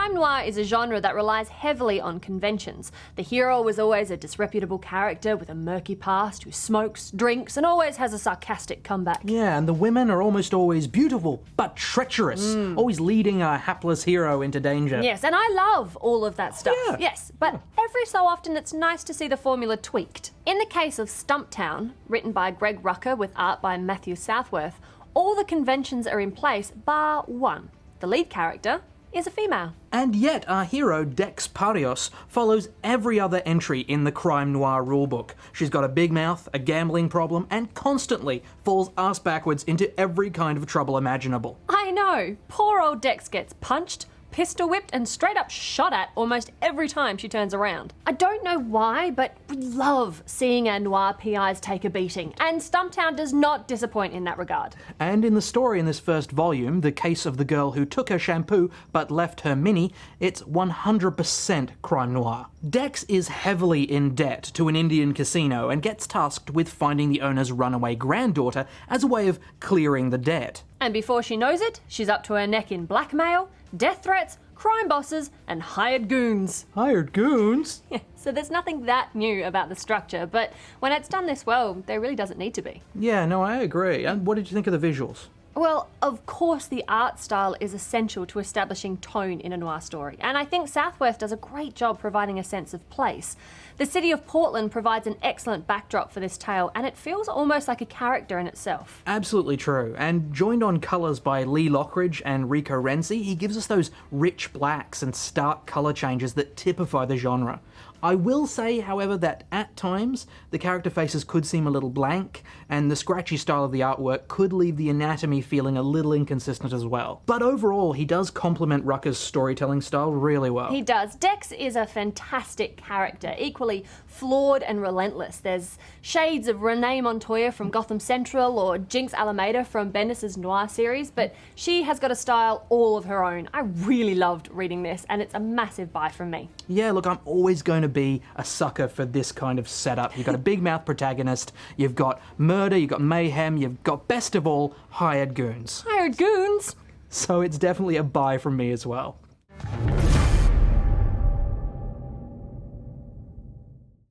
Crime noir is a genre that relies heavily on conventions. The hero is always a disreputable character with a murky past who smokes, drinks, and always has a sarcastic comeback. Yeah, and the women are almost always beautiful, but treacherous, always leading a hapless hero into danger. Yes, and I love all of that stuff. Yeah. Yes, but every so often it's nice to see the formula tweaked. In the case of Stumptown, written by Greg Rucka with art by Matthew Southworth, all the conventions are in place bar one. The lead character is a female. And yet our hero, Dex Parios, follows every other entry in the crime noir rulebook. She's got a big mouth, a gambling problem, and constantly falls ass backwards into every kind of trouble imaginable. I know, poor old Dex gets punched, pistol whipped, and straight up shot at almost every time she turns around. I don't know why, but we love seeing our noir PIs take a beating, and Stumptown does not disappoint in that regard. And in the story in this first volume, The Case of the Girl Who Took Her Shampoo But Left Her Mini, it's 100% crime noir. Dex is heavily in debt to an Indian casino and gets tasked with finding the owner's runaway granddaughter as a way of clearing the debt. And before she knows it, she's up to her neck in blackmail, death threats, crime bosses, and hired goons. Hired goons? Yeah, so there's nothing that new about the structure, but when it's done this well, there really doesn't need to be. Yeah, no, I agree. And what did you think of the visuals? Well, of course the art style is essential to establishing tone in a noir story, and I think Southworth does a great job providing a sense of place. The city of Portland provides an excellent backdrop for this tale, and it feels almost like a character in itself. Absolutely true. And joined on colours by Lee Lockridge and Rico Renzi, he gives us those rich blacks and stark colour changes that typify the genre. I will say, however, that at times the character faces could seem a little blank, and the scratchy style of the artwork could leave the anatomy feeling a little inconsistent as well. But overall, he does complement Rucka's storytelling style really well. He does. Dex is a fantastic character, equally flawed and relentless. There's shades of Renee Montoya from Gotham Central or Jinx Alameda from Bendis' Noir series, but she has got a style all of her own. I really loved reading this, and it's a massive buy from me. Yeah, look, I'm always going to be a sucker for this kind of setup. You've got a big mouth protagonist, you've got murder, you've got mayhem, you've got, best of all, hired goons. Hired goons? So it's definitely a buy from me as well.